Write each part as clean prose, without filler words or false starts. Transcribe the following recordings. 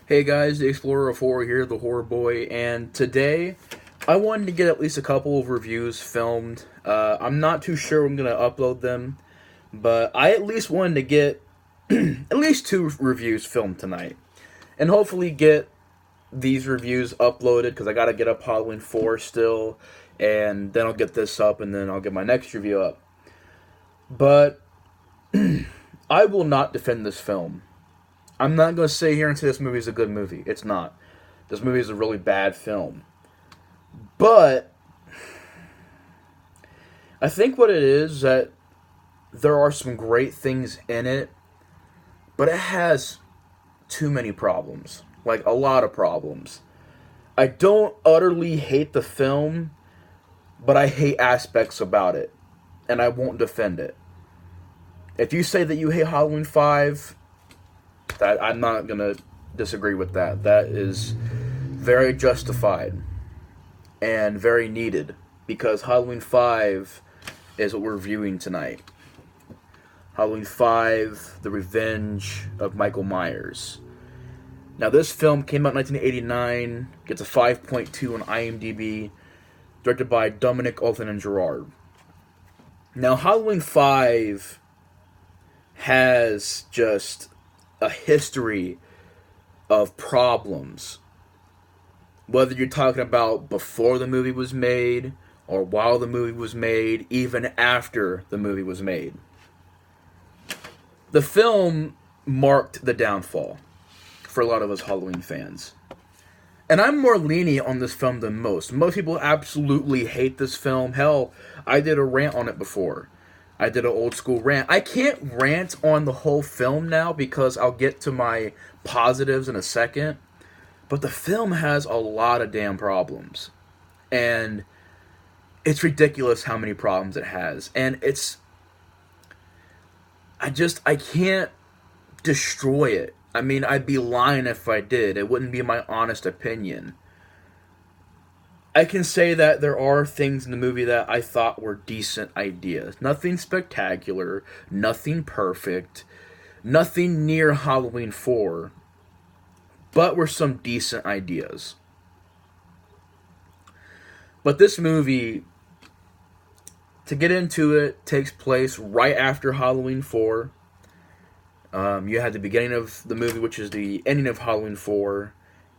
Hey guys, the Explorer of Horror here, the Horror Boy, and today I wanted to get at least a couple of reviews filmed. I'm not too sure I'm going to upload them, but I at least wanted to get at least two reviews filmed tonight. And hopefully get these reviews uploaded because I got to get up Halloween 4 still, and then I'll get this up and then I'll get my next review up. But I will not defend this film. I'm not going to sit here and say this movie is a good movie. It's not. This movie is a really bad film. But I think what it is that there are some great things in it, but it has too many problems. Like, a lot of problems. I don't utterly hate the film, but I hate aspects about it. And I won't defend it. If you say that you hate Halloween 5, I'm not going to disagree with that. That is very justified and very needed because Halloween 5 is what we're viewing tonight. Halloween 5, The Revenge of Michael Myers. Now, this film came out in 1989, gets a 5.2 on IMDb, directed by Dominic Olsen and Gerard. Now, Halloween 5 has just a history of problems. Whether you're talking about before the movie was made, or while the movie was made, even after the movie was made. The film marked the downfall for a lot of us Halloween fans. And I'm more lenient on this film than most. Most people absolutely hate this film. Hell, I did a rant on it before. I did an old school rant. I can't rant on the whole film now because I'll get to my positives in a second. But the film has a lot of damn problems. And it's ridiculous how many problems it has. And I can't destroy it. I mean, I'd be lying if I did. It wouldn't be my honest opinion. I can say that there are things in the movie that I thought were decent ideas. Nothing spectacular, nothing perfect, nothing near Halloween 4, but were some decent ideas. But this movie, to get into it, takes place right after Halloween 4. You had the beginning of the movie, which is the ending of Halloween 4,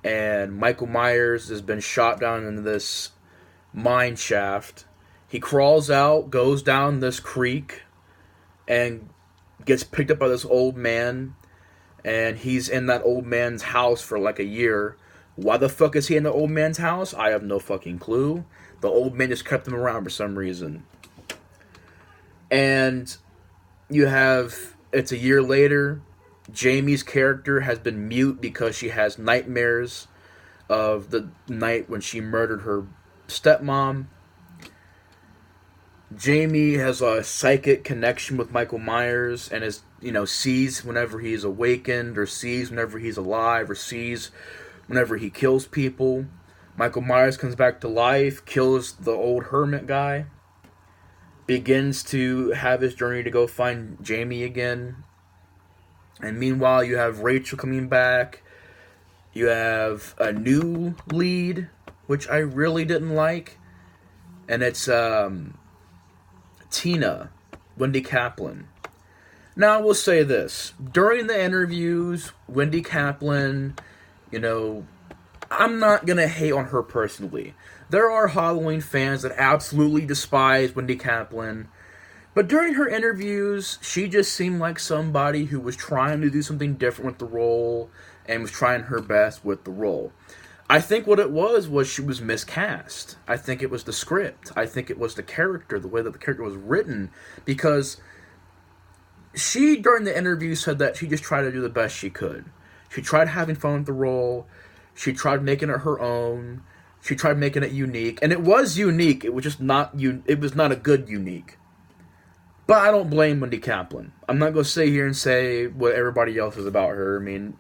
and Michael Myers has been shot down into this mine shaft. He crawls out, goes down this creek, and gets picked up by this old man, and he's in that old man's house for like a year. Why the fuck is he in the old man's house? I have no fucking clue. The old man just kept him around for some reason. And it's a year later. Jamie's character has been mute because she has nightmares of the night when she murdered her stepmom. Jamie has a psychic connection with Michael Myers and sees whenever he's awakened, or sees whenever he's alive, or sees whenever he kills people. Michael Myers comes back to life, kills the old hermit guy, begins to have his journey to go find Jamie again. And meanwhile, you have Rachel coming back. You have a new lead, which I really didn't like. And it's Tina, Wendy Kaplan. Now, I will say this. During the interviews, Wendy Kaplan, I'm not going to hate on her personally. There are Halloween fans that absolutely despise Wendy Kaplan. But during her interviews, she just seemed like somebody who was trying to do something different with the role and was trying her best with the role. I think what it was she was miscast. I think it was the script. I think it was the character, the way that the character was written. Because she, during the interview, said that she just tried to do the best she could. She tried having fun with the role. She tried making it her own. She tried making it unique. And it was unique. It was just it was not a good unique. But I don't blame Wendy Kaplan. I'm not going to sit here and say what everybody else is about her. I mean,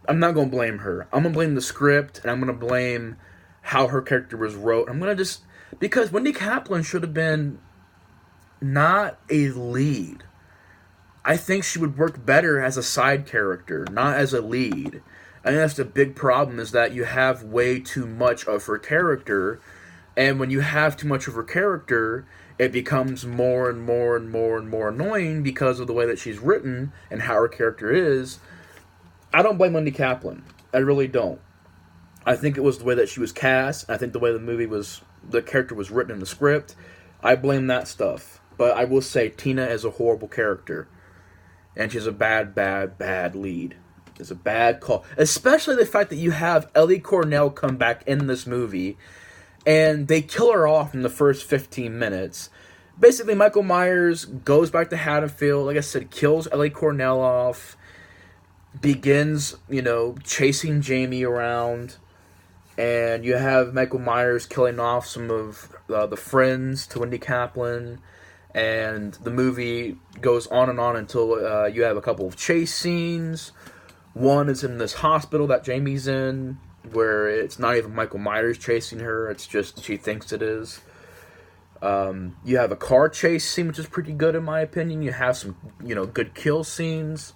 I'm not going to blame her. I'm going to blame the script, and I'm going to blame how her character was wrote. I'm going to because Wendy Kaplan should have been not a lead. I think she would work better as a side character, not as a lead. I think that's the big problem, is that you have way too much of her character, and when you have too much of her character, it becomes more and more and more and more annoying because of the way that she's written and how her character is. I don't blame Wendy Kaplan. I really don't. I think it was the way that she was cast. I think the way the character was written in the script. I blame that stuff. But I will say Tina is a horrible character. And she's a bad, bad, bad lead. It's a bad call. Especially the fact that you have Ellie Cornell come back in this movie, and they kill her off in the first 15 minutes. Basically, Michael Myers goes back to Haddonfield, like I said, kills Ellie Cornell off, begins, chasing Jamie around, and you have Michael Myers killing off some of the friends to Wendy Kaplan, and the movie goes on and on until you have a couple of chase scenes. One is in this hospital that Jamie's in, where it's not even Michael Myers chasing her, it's just she thinks it is. You have a car chase scene, which is pretty good in my opinion. You have some, good kill scenes.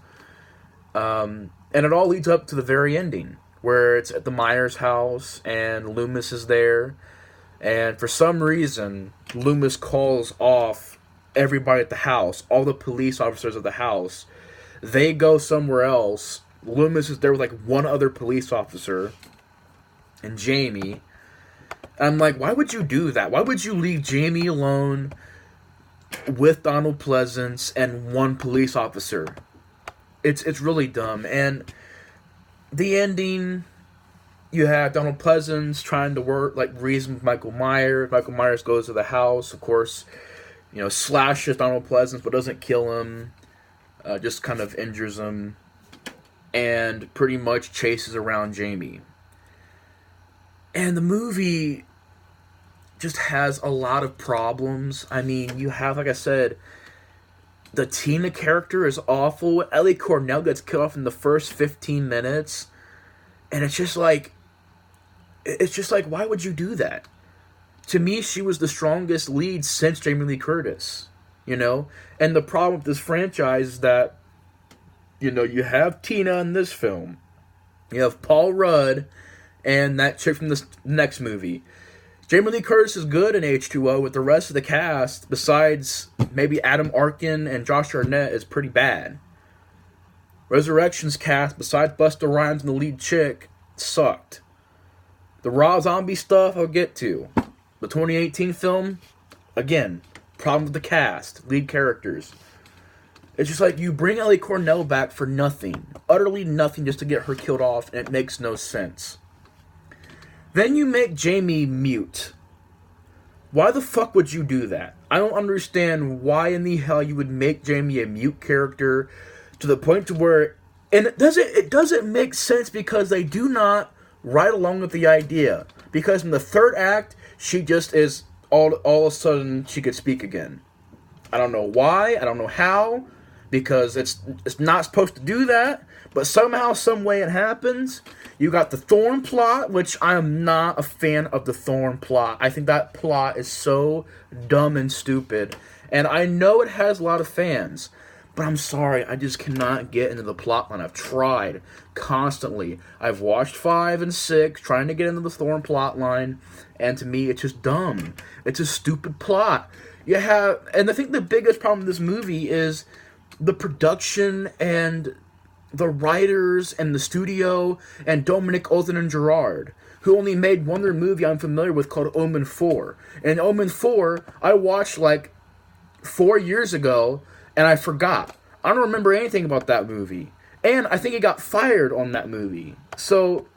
And it all leads up to the very ending, where it's at the Myers house, and Loomis is there. And for some reason, Loomis calls off everybody at the house, all the police officers at the house. They go somewhere else. Loomis is there with, one other police officer and Jamie. And I'm like, why would you do that? Why would you leave Jamie alone with Donald Pleasance and one police officer? It's really dumb. And the ending, you have Donald Pleasance trying to reason with Michael Myers. Michael Myers goes to the house, of course, slashes Donald Pleasance, but doesn't kill him. Just kind of injures him. And pretty much chases around Jamie. And the movie just has a lot of problems. I mean, you have, like I said, the Tina character is awful. Ellie Cornell gets killed off in the first 15 minutes. And it's just like, why would you do that? To me, she was the strongest lead since Jamie Lee Curtis. And the problem with this franchise is that, you have Tina in this film. You have Paul Rudd and that chick from this next movie. Jamie Lee Curtis is good in H2O, with the rest of the cast, besides maybe Adam Arkin and Josh Arnett, is pretty bad. Resurrection's cast, besides Busta Rhymes and the lead chick, sucked. The Rob Zombie stuff, I'll get to. The 2018 film, again, problem with the cast, lead characters. It's just like, you bring Ellie Cornell back for nothing. Utterly nothing, just to get her killed off, and it makes no sense. Then you make Jamie mute. Why the fuck would you do that? I don't understand why in the hell you would make Jamie a mute character to the point to where... And it doesn't make sense, because they do not ride along with the idea. Because in the third act, she just is... All of a sudden, she could speak again. I don't know why. I don't know how. Because it's not supposed to do that, but somehow, some way it happens. You got the Thorn plot, which I am not a fan of the Thorn plot. I think that plot is so dumb and stupid. And I know it has a lot of fans, but I'm sorry, I just cannot get into the plot line. I've tried constantly. I've watched 5 and 6, trying to get into the Thorn plot line, and to me, it's just dumb. It's a stupid plot. And I think the biggest problem with this movie is the production and the writers and the studio and Dominic Olsen and Gerard, who only made one other movie I'm familiar with called Omen 4. And Omen 4, I watched 4 years ago, and I forgot. I don't remember anything about that movie. And I think he got fired on that movie. So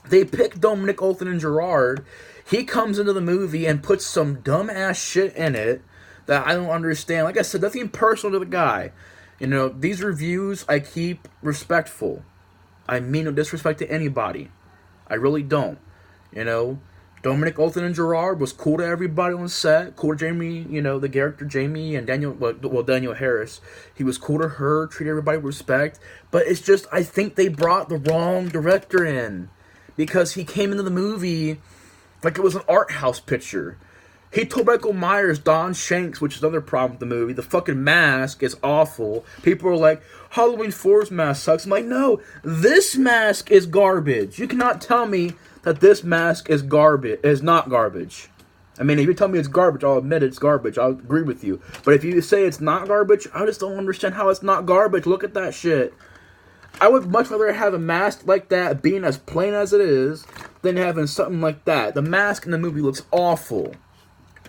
they picked Dominic Olsen and Gerard. He comes into the movie and puts some dumbass shit in it that I don't understand. Like I said, nothing personal to the guy. These reviews I keep respectful. I mean no disrespect to anybody. I really don't. Dominic Olsen and Gerard was cool to everybody on set. Cool to Jamie, the character Jamie and Daniel, Daniel Harris. He was cool to her, treated everybody with respect. But it's just, I think they brought the wrong director in. Because he came into the movie like it was an art house picture. He told Michael Myers, Don Shanks, which is another problem with the movie, the fucking mask is awful. People are like, Halloween 4's mask sucks. I'm like, no, this mask is garbage. You cannot tell me that this mask is not garbage. I mean, if you tell me it's garbage, I'll admit it's garbage. I'll agree with you. But if you say it's not garbage, I just don't understand how it's not garbage. Look at that shit. I would much rather have a mask like that being as plain as it is than having something like that. The mask in the movie looks awful.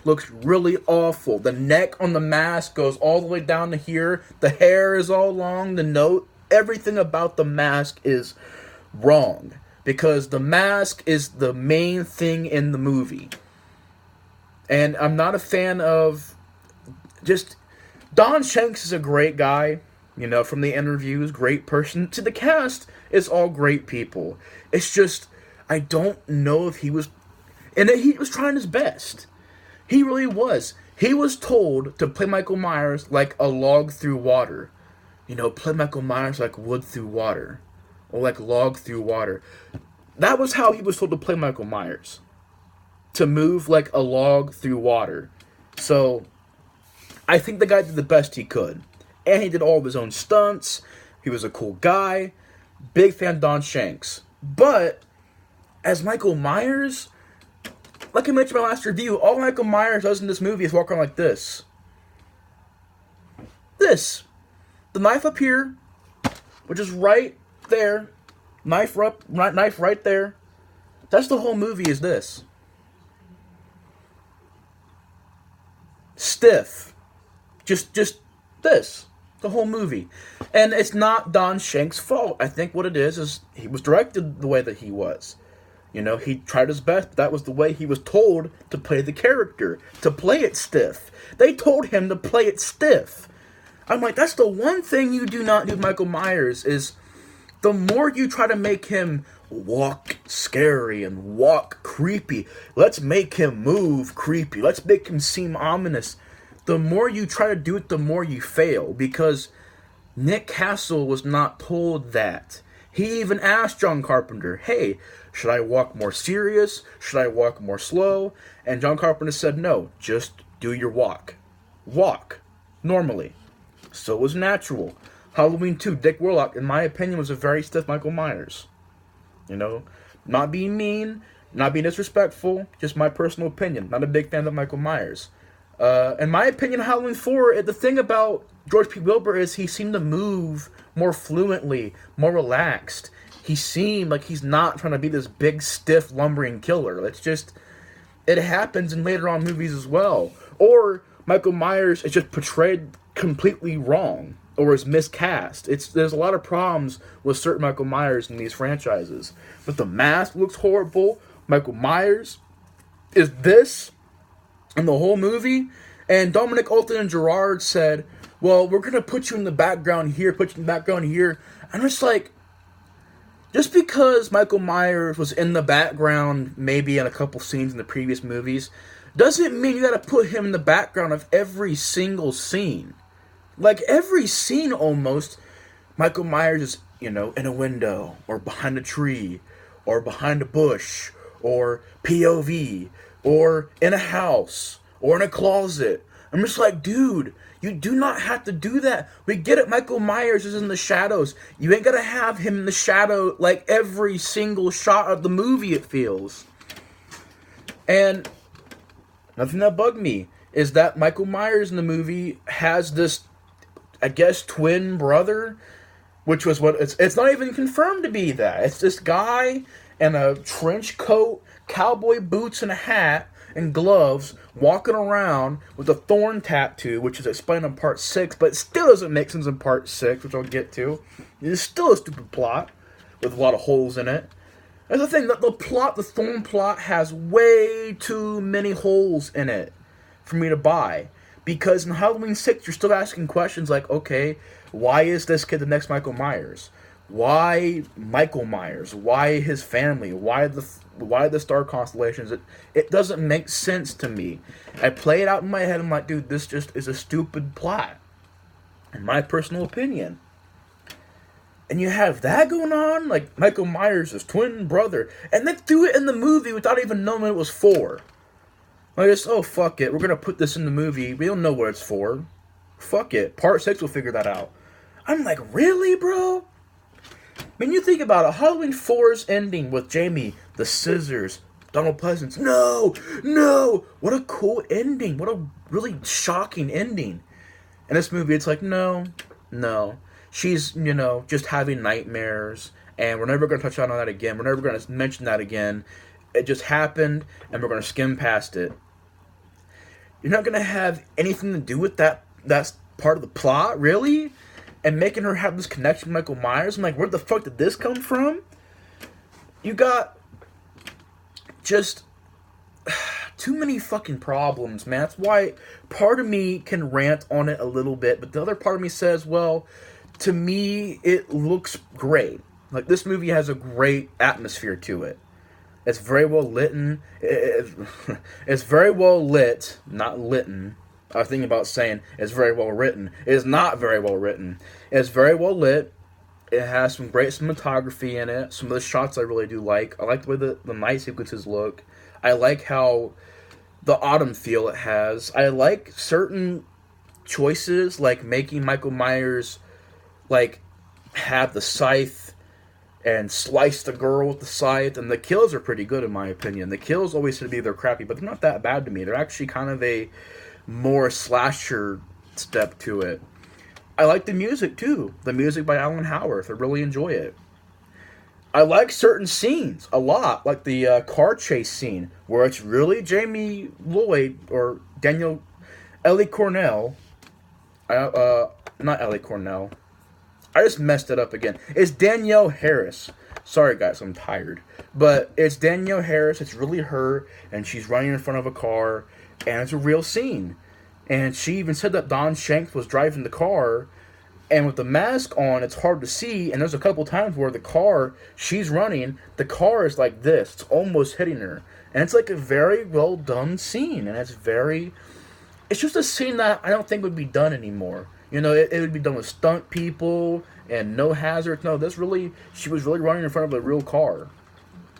Looks really awful. The neck on the mask goes all the way down to here. The hair is all long. The note, everything about the mask is wrong. Because the mask is the main thing in the movie. And I'm not a fan of just... Don Shanks is a great guy. You know, from the interviews, great person. To the cast, it's all great people. It's just, I don't know if he was... And he was trying his best. He really was. He was told to play Michael Myers like a log through water. You know, play Michael Myers like wood through water. Or like log through water. That was how he was told to play Michael Myers. To move like a log through water. So, I think the guy did the best he could. And he did all of his own stunts. He was a cool guy. Big fan of Don Shanks. But, as Michael Myers... Like I mentioned in my last review, all Michael Myers does in this movie is walk around like this. This. The knife up here, which is right there. Knife right there. That's the whole movie is this. Stiff. Just this. The whole movie. And it's not Don Shanks' fault. I think what it is he was directed the way that he was. You know, he tried his best, but that was the way he was told to play the character. To play it stiff. They told him to play it stiff. I'm like, that's the one thing you do not do with Michael Myers, is the more you try to make him walk scary and walk creepy, let's make him move creepy, let's make him seem ominous, the more you try to do it, the more you fail. Because Nick Castle was not told that. He even asked John Carpenter, hey, should I walk more serious? Should I walk more slow? And John Carpenter said, no, just do your walk. Walk. Normally. So it was natural. Halloween 2, Dick Warlock, in my opinion, was a very stiff Michael Myers. You know, not being mean, not being disrespectful, just my personal opinion. Not a big fan of Michael Myers. In my opinion, Halloween 4, the thing about George P. Wilbur is he seemed to move more fluently, more relaxed. He seemed like he's not trying to be this big, stiff, lumbering killer. It happens in later on movies as well. Or Michael Myers is just portrayed completely wrong, or is miscast. There's a lot of problems with certain Michael Myers in these franchises. But the mask looks horrible. Michael Myers is this in the whole movie. And Dominic Alton and Gerard said, well, we're going to put you in the background here, put you in the background here. I'm just like, just because Michael Myers was in the background, maybe in a couple scenes in the previous movies, doesn't mean you gotta put him in the background of every single scene. Like, every scene almost, Michael Myers is, you know, in a window, or behind a tree, or behind a bush, or POV, or in a house, or in a closet. I'm just like, dude, you do not have to do that. We get it, Michael Myers is in the shadows. You ain't gotta have him in the shadow like every single shot of the movie, it feels. And nothing that bugged me is that Michael Myers in the movie has this, I guess, twin brother, which was what, it's not even confirmed to be that. It's this guy in a trench coat, cowboy boots and a hat, and gloves, walking around with a thorn tattoo, which is explained in part 6, but it still doesn't make sense in part 6, which I'll get to. It's still a stupid plot, with a lot of holes in it. That's the thing, the thorn plot has way too many holes in it for me to buy. Because in Halloween 6, you're still asking questions like, okay, why is this kid the next Michael Myers? Why Michael Myers? Why his family? Why the star constellations? It doesn't make sense to me. I play it out in my head. I'm like, dude, this just is a stupid plot, in my personal opinion. And you have that going on, like Michael Myers' twin brother, and they threw it in the movie without even knowing what it was for. Like, just, oh, fuck it. We're going to put this in the movie. We don't know what it's for. Fuck it. Part 6 will figure that out. I'm like, really, bro? When you think about it, Halloween 4's ending with Jamie, the scissors, Donald Pleasance. No! No! What a cool ending. What a really shocking ending. In this movie, it's like, no. No. She's, just having nightmares. And we're never going to touch on that again. We're never going to mention that again. It just happened, and we're going to skim past it. You're not going to have anything to do with that. That's part of the plot, really? And making her have this connection with Michael Myers. I'm like, where the fuck did this come from? You got just too many fucking problems, man. That's why part of me can rant on it a little bit, but the other part of me says, well, to me, it looks great. Like, this movie has a great atmosphere to it. It's very well lit. It's very well lit, not litten. I was thinking about saying it's very well written. It is not very well written. It's very well lit. It has some great cinematography in it. Some of the shots I really do like. I like the way the night sequences look. I like how the autumn feel it has. I like certain choices, like making Michael Myers, like, have the scythe and slice the girl with the scythe. And the kills are pretty good, in my opinion. The kills always seem to be they're crappy, but they're not that bad to me. They're actually kind of a more slasher step to it. I like the music too. The music by Alan Howarth. I really enjoy it. I like certain scenes a lot, like the car chase scene where it's really Jamie Lloyd or Ellie Cornell. Not Ellie Cornell. I just messed it up again. It's Danielle Harris. Sorry guys, I'm tired. But it's Danielle Harris. It's really her, and she's running in front of a car, and it's a real scene. And she even said that Don Shanks was driving the car, and with the mask on, it's hard to see. And there's a couple times where the car, she's running, the car is like this. It's almost hitting her. And it's like a very well done scene. And it's just a scene that I don't think would be done anymore. It would be done with stunt people and no hazards. No, she was really running in front of a real car.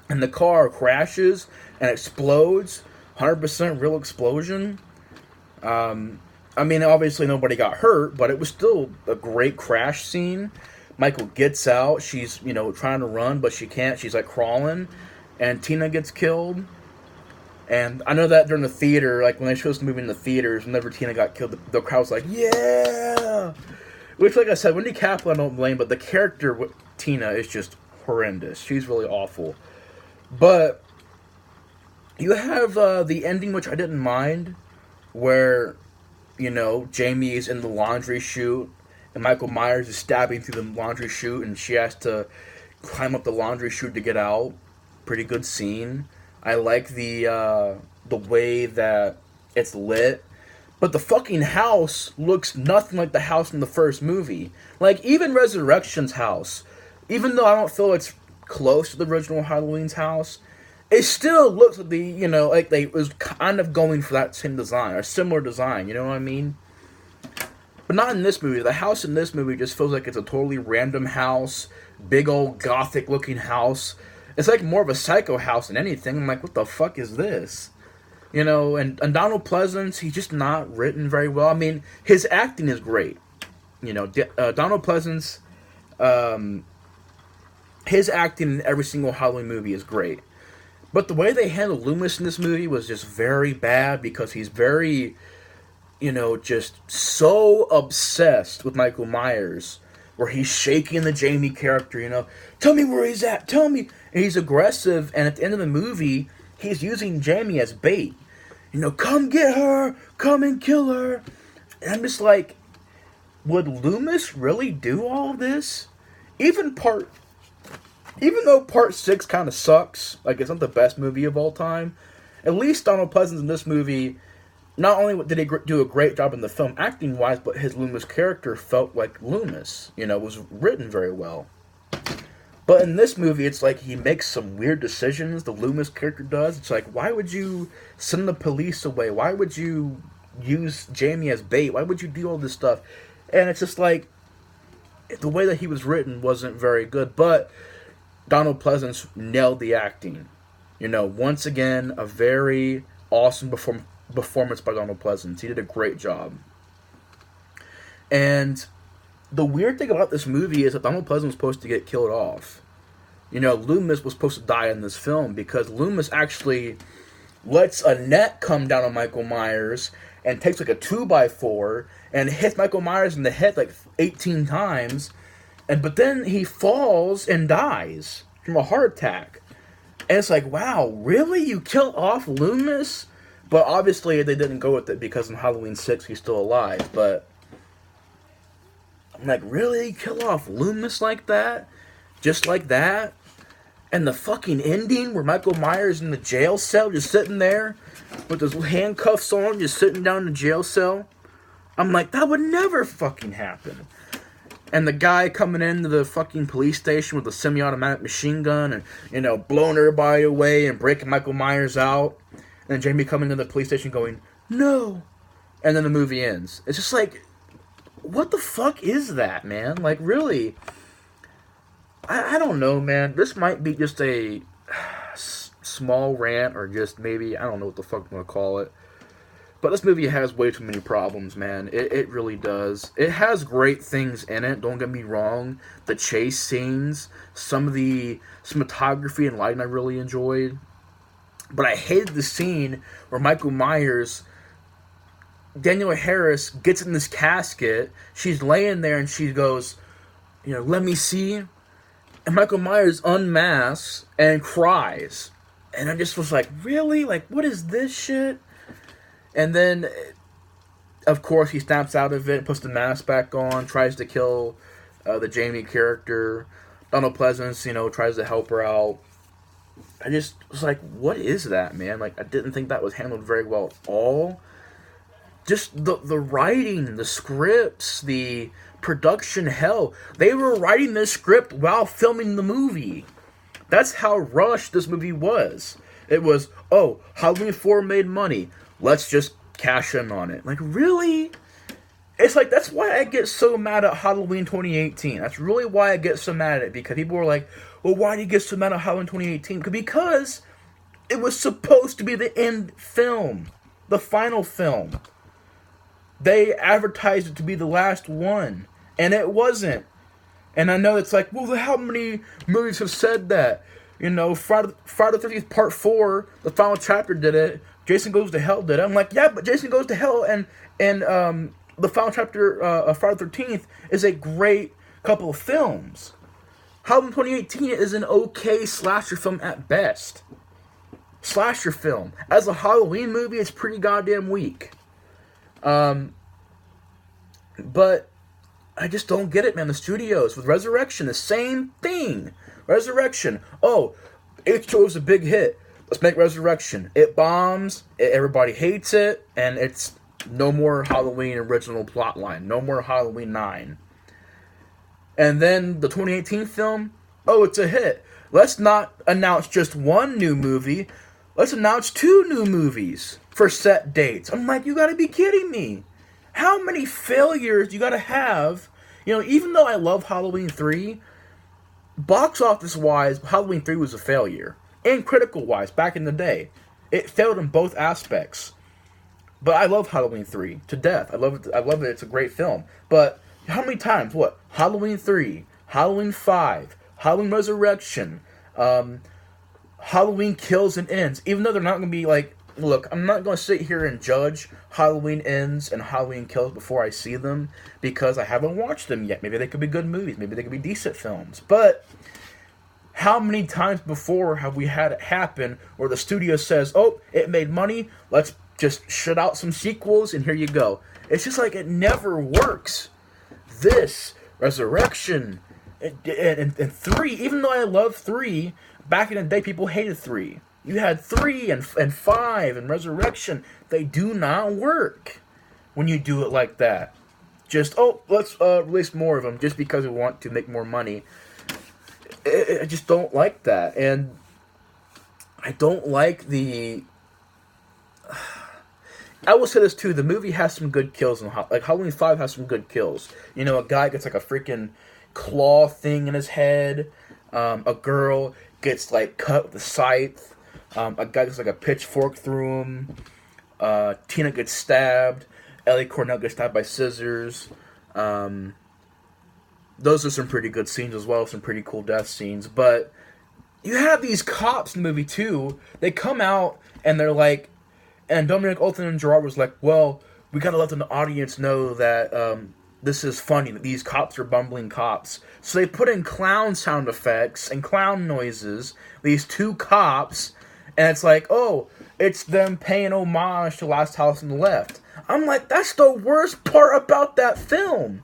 And the car crashes and explodes. 100% real explosion. Obviously nobody got hurt, but it was still a great crash scene. Michael gets out. She's, trying to run, but she can't. She's, like, crawling. And Tina gets killed. And I know that during the theater, like, when they showed the movie in the theaters, whenever Tina got killed, the crowd was like, yeah! Which, like I said, Wendy Kaplan I don't blame, but the character with Tina is just horrendous. She's really awful. But you have the ending, which I didn't mind, where, Jamie is in the laundry chute, and Michael Myers is stabbing through the laundry chute, and she has to climb up the laundry chute to get out. Pretty good scene. I like the way that it's lit. But the fucking house looks nothing like the house in the first movie. Like, even Resurrection's house, even though I don't feel it's close to the original Halloween's house, it still looks like like they was kind of going for that same design, or similar design, you know what I mean? But not in this movie. The house in this movie just feels like it's a totally random house, big old gothic looking house. It's like more of a psycho house than anything. I'm like, what the fuck is this? And Donald Pleasance, he's just not written very well. I mean, his acting is great. Donald Pleasance, his acting in every single Halloween movie is great. But the way they handled Loomis in this movie was just very bad because he's very, just so obsessed with Michael Myers, where he's shaking the Jamie character, tell me where he's at, tell me. And he's aggressive, and at the end of the movie, he's using Jamie as bait. Come get her, come and kill her. And I'm just like, would Loomis really do all this? Even though part 6 kind of sucks, like it's not the best movie of all time, at least Donald Pleasance in this movie, not only did he do a great job in the film acting-wise, but his Loomis character felt like Loomis, was written very well. But in this movie, it's like he makes some weird decisions, the Loomis character does. It's like, why would you send the police away? Why would you use Jamie as bait? Why would you do all this stuff? And it's just like, the way that he was written wasn't very good, but Donald Pleasance nailed the acting. Once again, a very awesome performance by Donald Pleasence. He did a great job. And the weird thing about this movie is that Donald Pleasence was supposed to get killed off. You know, Loomis was supposed to die in this film because Loomis actually lets a net come down on Michael Myers and takes like a 2x4 and hits Michael Myers in the head like 18 times. But then he falls and dies from a heart attack. And it's like, wow, really? You killed off Loomis? But obviously they didn't go with it because in Halloween 6 he's still alive. But I'm like, really? Kill off Loomis like that? Just like that? And the fucking ending where Michael Myers in the jail cell just sitting there with his handcuffs on, just sitting down in the jail cell. I'm like, that would never fucking happen. And the guy coming into the fucking police station with a semi-automatic machine gun and, you know, blowing everybody away and breaking Michael Myers out. And Jamie coming into the police station going, no. And then the movie ends. It's just like, what the fuck is that, man? Like, really? I don't know, man. This might be just a small rant or just maybe, I don't know what the fuck I'm going to call it. But this movie has way too many problems, man. It really does. It has great things in it, don't get me wrong. The chase scenes, some of the cinematography and lighting I really enjoyed. But I hated the scene where Michael Myers, Danielle Harris, gets in this casket. She's laying there and she goes, you know, let me see. And Michael Myers unmasks and cries. And I just was like, really? Like, what is this shit? And then, of course, he snaps out of it, puts the mask back on, tries to kill the Jamie character. Donald Pleasence, you know, tries to help her out. I just was like, what is that, man? Like, I didn't think that was handled very well at all. Just the writing, the scripts, the production, hell. They were writing this script while filming the movie. That's how rushed this movie was. It was, oh, Halloween 4 made money. Let's just cash in on it. Like, really? It's like, that's why I get so mad at Halloween 2018. That's really why I get so mad at it. Because people were like, well, why do you get so mad at Halloween 2018? Because it was supposed to be the end film. The final film. They advertised it to be the last one. And it wasn't. And I know it's like, well, how many movies have said that? You know, Friday the 13th Part 4, the final chapter did it. Jason Goes to Hell did it. I'm like, yeah, but Jason Goes to Hell and the final chapter of Friday the 13th is a great couple of films. Halloween 2018 is an okay slasher film at best. Slasher film. As a Halloween movie, it's pretty goddamn weak. But I just don't get it, man. The studios with Resurrection, the same thing. Resurrection. Oh, H2O was a big hit. Let's make Resurrection. It bombs. Everybody hates it, and it's no more Halloween original plotline. No more Halloween 9. And then the 2018 film. Oh, it's a hit. Let's not announce just one new movie. Let's announce 2 new movies for set dates. I'm like, you gotta be kidding me. How many failures you gotta have? You know, even though I love Halloween 3, box office wise, Halloween 3 was a failure. And critical wise, back in the day. It failed in both aspects. But I love Halloween 3 to death. I love it. It's a great film. But how many times? What? Halloween 3, Halloween 5, Halloween Resurrection, Halloween Kills and Ends. Even though they're not going to be like, look, I'm not going to sit here and judge Halloween Ends and Halloween Kills before I see them because I haven't watched them yet. Maybe they could be good movies. Maybe they could be decent films. But how many times before have we had it happen where the studio says, oh, it made money, let's just shut out some sequels and here you go. It's just like it never works. This, Resurrection, and 3, even though I love 3, back in the day people hated 3. You had 3 and 5 and Resurrection. They do not work when you do it like that. Just, oh, let's release more of them just because we want to make more money. I just don't like that. And I don't like the... I will say this too, the movie has some good kills. Like Halloween 5 has some good kills. You know, a guy gets like a freaking claw thing in his head. A girl gets like cut with a scythe. A guy gets like a pitchfork through him. Tina gets stabbed. Ellie Cornell gets stabbed by scissors. Those are some pretty good scenes as well. Some pretty cool death scenes. But you have these cops in the movie too. They come out and they're like, and Dominic Olsen and Gerard was like, well, we gotta let the audience know that this is funny, that these cops are bumbling cops. So they put in clown sound effects and clown noises, these two cops, and it's like, oh, it's them paying homage to Last House on the Left. I'm like, that's the worst part about that film.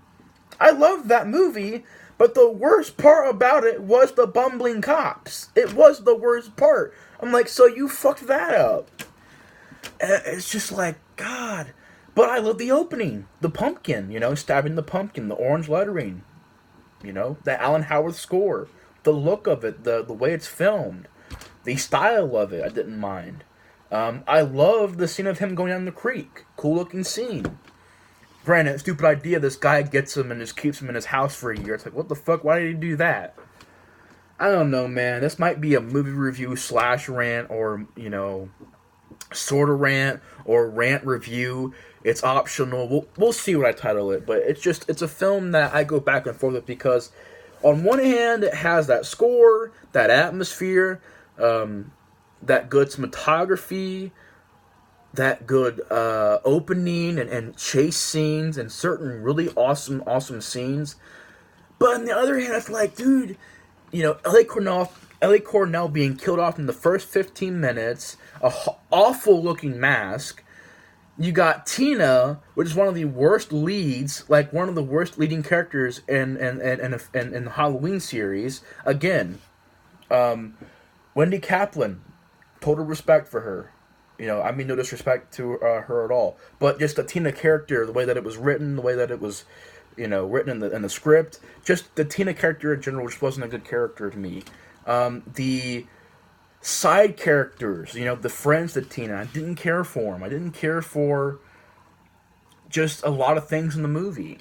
I love that movie, but the worst part about it was the bumbling cops. It was the worst part. I'm like, so you fucked that up. And it's just like, God. But I love the opening. The pumpkin, stabbing the pumpkin, the orange lettering. The Alan Howarth score. The look of it, the way it's filmed. The style of it, I didn't mind. I love the scene of him going down the creek. Cool looking scene. Granted, stupid idea, this guy gets him and just keeps him in his house for a year. It's like, what the fuck? Why did he do that? I don't know, man. This might be a movie review / rant, or, sort of rant, or rant review. It's optional. We'll see what I title it, but it's a film that I go back and forth with because on one hand, it has that score, that atmosphere, that good cinematography, that good opening and chase scenes and certain really awesome scenes. But on the other hand, it's like, dude, Ellie Cornell being killed off in the first 15 minutes, a awful looking mask. You got Tina, which is one of the worst leads, like one of the worst leading characters in the Halloween series. Again, Wendy Kaplan, total respect for her. I mean no disrespect to her at all, but just the Tina character, the way that it was written, the way that it was, written in the script, just the Tina character in general, which wasn't a good character to me. The side characters, the friends of Tina, I didn't care for them. I didn't care for just a lot of things in the movie.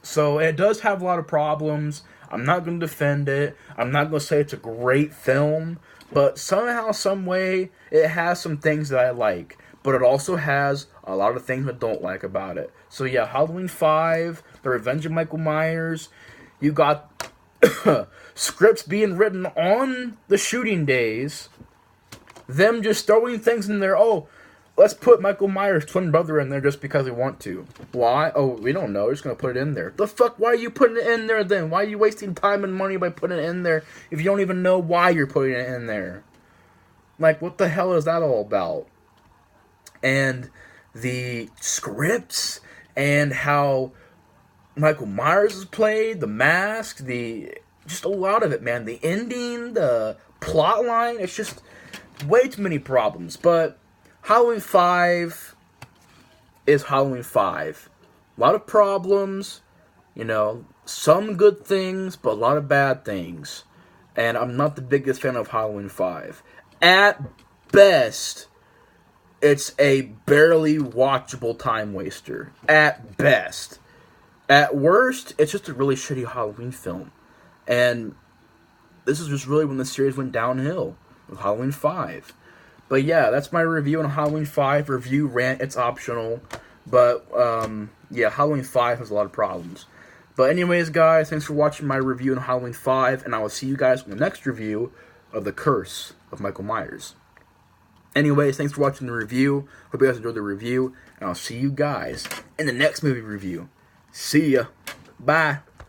So it does have a lot of problems. I'm not going to defend it. I'm not going to say it's a great film, but somehow, some way, it has some things that I like. But it also has a lot of things I don't like about it. So yeah, Halloween 5, The Revenge of Michael Myers. You got scripts being written on the shooting days. Them just throwing things in there. Oh, let's put Michael Myers' twin brother in there just because we want to. Why? Oh, we don't know. We're just going to put it in there. The fuck? Why are you putting it in there then? Why are you wasting time and money by putting it in there if you don't even know why you're putting it in there? Like, what the hell is that all about? And the scripts and how Michael Myers is played, the mask, just a lot of it, man. The ending, the plot line, it's just way too many problems. But Halloween 5 is Halloween 5. A lot of problems, some good things, but a lot of bad things. And I'm not the biggest fan of Halloween 5. At best, it's a barely watchable time waster. At best. At worst, it's just a really shitty Halloween film. And this is just really when the series went downhill with Halloween 5. But yeah, that's my review on Halloween 5. Review, rant, it's optional. But yeah, Halloween 5 has a lot of problems. But anyways, guys, thanks for watching my review on Halloween 5. And I will see you guys in the next review of The Curse of Michael Myers. Anyways, thanks for watching the review. Hope you guys enjoyed the review. And I'll see you guys in the next movie review. See ya. Bye.